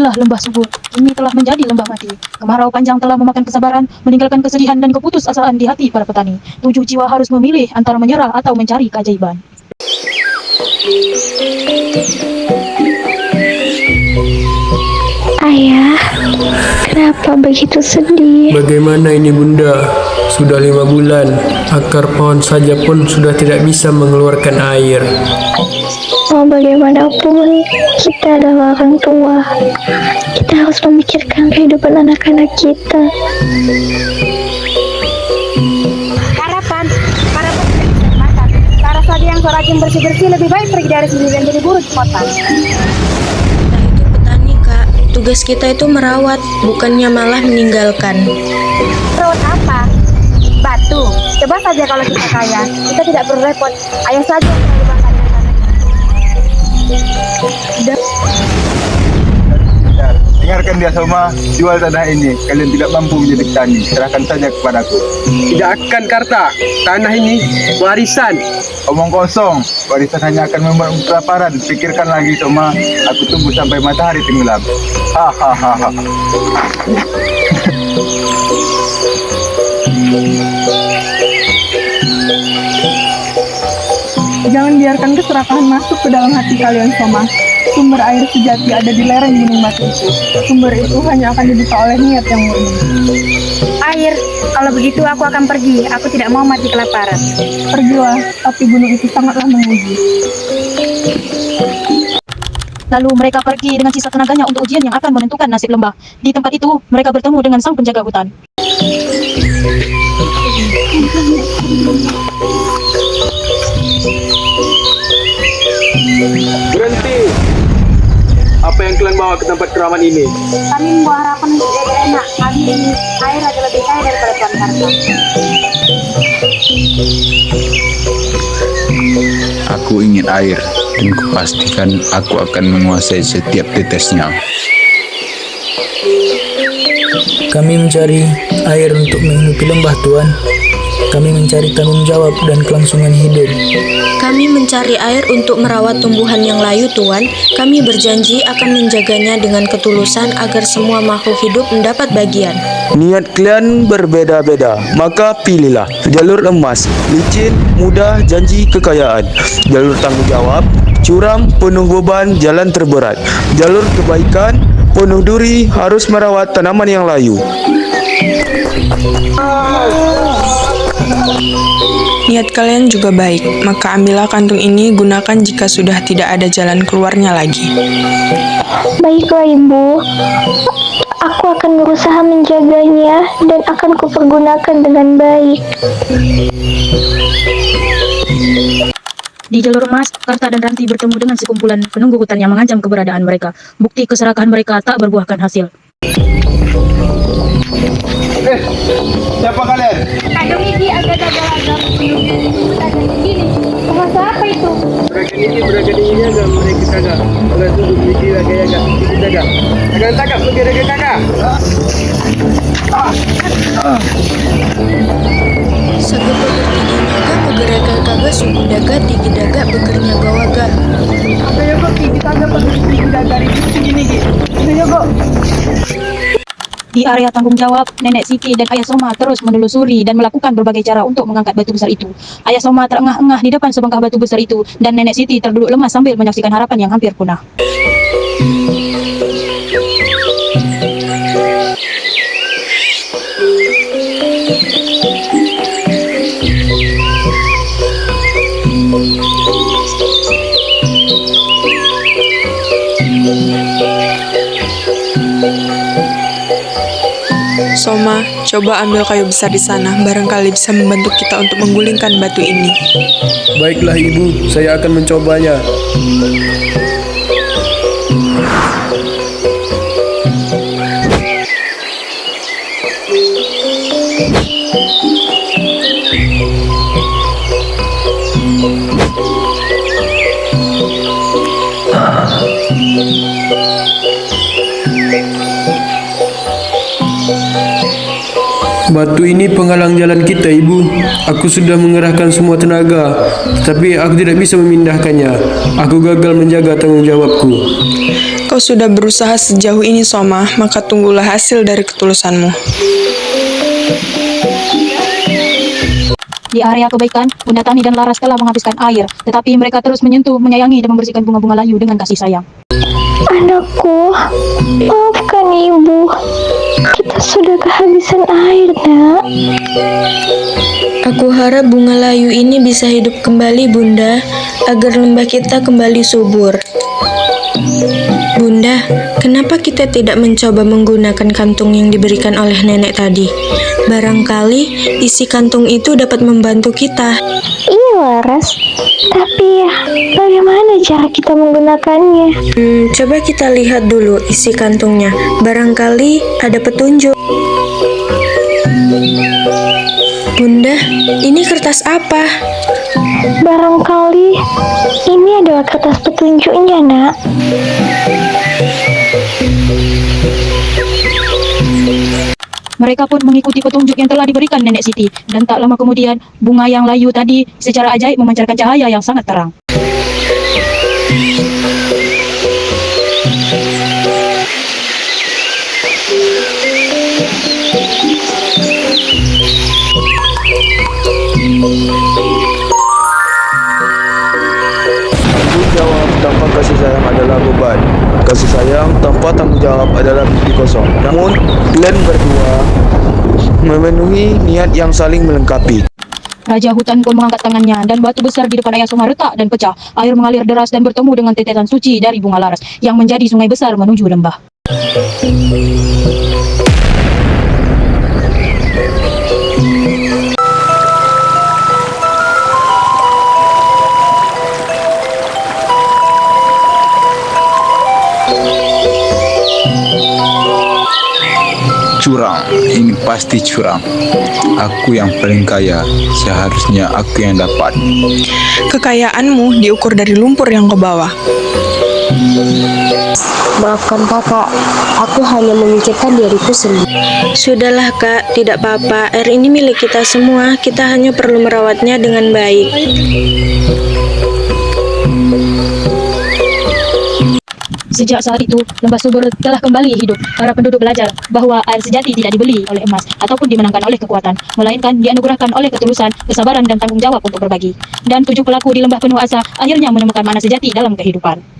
Inilah lembah subur, kini telah menjadi lembah mati. Kemarau panjang telah memakan kesabaran, meninggalkan kesedihan dan keputusasaan di hati para petani. 7 jiwa harus memilih antara menyerah atau mencari keajaiban. Ayah, kenapa begitu sedih? Bagaimana ini bunda? Sudah 5 bulan, akar pohon saja pun sudah tidak bisa mengeluarkan air. Mau bagaimanapun, kita adalah orang tua. Kita harus memikirkan kehidupan anak-anak kita. Harapan para pekerja tidak makan. Para saja yang rajin bersih-bersih lebih baik pergi dari sini dan jadi buruh di kota. Tugas kita itu merawat, bukannya malah meninggalkan. Merawat apa? Batu. Coba saja kalau kita kaya, kita tidak perlu repot. Ayah saja yang selalu bangga dengan tanahnya. Dengarkan dia Soma, jual tanah ini. Kalian tidak mampu menjadi petani, serahkan saja kepadaku. Tidak akan Karta, tanah ini warisan. Omong kosong, warisan hanya akan membuat kelaparan. Pikirkan lagi Soma, aku tunggu sampai matahari tenggelam. Hahaha. Jangan biarkan keserakahan masuk ke dalam hati kalian, Soma. Sumber air sejati ada di lereng Gunung Batu itu. Sumber itu hanya akan dibuka oleh niat yang murni. Air, kalau begitu aku akan pergi. Aku tidak mau mati kelaparan. Pergilah, tapi gunung itu sangatlah menguji. Lalu mereka pergi dengan sisa tenaganya untuk ujian yang akan menentukan nasib lembah. Di tempat itu, mereka bertemu dengan sang penjaga hutan. Berhenti! Apa yang kalian bawa ke tempat keramat ini? Kami membawa harapan untuk jaga enak. Kami ingin air agar lebih kaya daripada Tuan Karta. Aku ingin air, dan kupastikan aku akan menguasai setiap tetesnya. Kami mencari air untuk menghidupi lembah, Tuan. Kami mencari tanggung jawab dan kelangsungan hidup. Kami mencari air untuk merawat tumbuhan yang layu, Tuan. Kami berjanji akan menjaganya dengan ketulusan agar semua makhluk hidup mendapat bagian. Niat kalian berbeda-beda, maka pilihlah jalur emas, licin, mudah, janji kekayaan. Jalur tanggung jawab, curam, penuh beban, jalan terberat. Jalur kebaikan, penuh duri, harus merawat tanaman yang layu. Niat kalian juga baik, maka ambillah kantung ini, gunakan jika sudah tidak ada jalan keluarnya lagi. Baiklah, Ibu. Aku akan berusaha menjaganya dan akan kupergunakan dengan baik. Di jalur emas, Karta dan Ranti bertemu dengan sekumpulan penunggu hutan yang mengancam keberadaan mereka. Bukti keserakahan mereka tak berbuahkan hasil. Siapa kalian? Kadung ini agak-agak begini. Bahasa apa itu? Beragan ini agak mereka kagak. Agak tunggu begini lagi agak kita jaga. Agak tangkap pergi lagi kakak. Sagapa bertiga naga megeraga kaga suku daga tiga daga bekernya gawaga. Ada ya kok, kita agak pergi dari sini gitu. Ada ya kok. Di area tanggung jawab, Nenek Siti dan Ayah Soma terus menelusuri dan melakukan berbagai cara untuk mengangkat batu besar itu. Ayah Soma terengah-engah di depan sebongkah batu besar itu, dan Nenek Siti terduduk lemas sambil menyaksikan harapan yang hampir punah. Soma, coba ambil kayu besar di sana, barangkali bisa membantu kita untuk menggulingkan batu ini. Baiklah Ibu, saya akan mencobanya. Batu ini penghalang jalan kita, Ibu. Aku sudah mengerahkan semua tenaga, tapi aku tidak bisa memindahkannya. Aku gagal menjaga tanggung jawabku. Kau sudah berusaha sejauh ini, Soma, maka tunggulah hasil dari ketulusanmu. Di area kebaikan, Bunda Tani dan Laras telah menghabiskan air, tetapi mereka terus menyentuh, menyayangi, dan membersihkan bunga-bunga layu dengan kasih sayang. Anakku, maafkan ibu. Kita sudah kehabisan air, nak. Aku harap bunga layu ini bisa hidup kembali, Bunda, agar lembah kita kembali subur. Bunda, kenapa kita tidak mencoba menggunakan kantung yang diberikan oleh nenek tadi? Barangkali isi kantung itu dapat membantu kita. Iya, Laras. Tapi bagaimana cara kita menggunakannya? Coba kita lihat dulu isi kantungnya. Barangkali ada petunjuk. Bunda, ini kertas apa? Barangkali ini adalah kertas petunjuknya, nak. Mereka pun mengikuti petunjuk yang telah diberikan Nenek Siti, dan tak lama kemudian, bunga yang layu tadi secara ajaib memancarkan cahaya yang sangat terang. Tanggung jawab tanpa kasih sayang adalah beban. Kasih sayang tanpa tanggung jawab adalah mimpi kosong. Namun, kalian berdua memenuhi niat yang saling melengkapi. Raja hutan pun mengangkat tangannya, dan batu besar di depan ayah Soma retak dan pecah. Air mengalir deras dan bertemu dengan tetesan suci dari bunga laras, yang menjadi sungai besar menuju lembah. Curang, ini pasti curang. Aku yang paling kaya, seharusnya aku yang dapat. Kekayaanmu diukur dari lumpur yang kau bawa. Maafkan kakak, aku hanya memikirkan diriku sendiri. Sudahlah kak, tidak apa-apa. Air ini milik kita semua. Kita hanya perlu merawatnya dengan baik. Sejak saat itu, lembah subur telah kembali hidup. Para penduduk belajar bahwa air sejati tidak dibeli oleh emas ataupun dimenangkan oleh kekuatan, melainkan dianugerahkan oleh ketulusan, kesabaran, dan tanggung jawab untuk berbagi. Dan 7 pelaku di lembah penuh asa akhirnya menemukan makna sejati dalam kehidupan.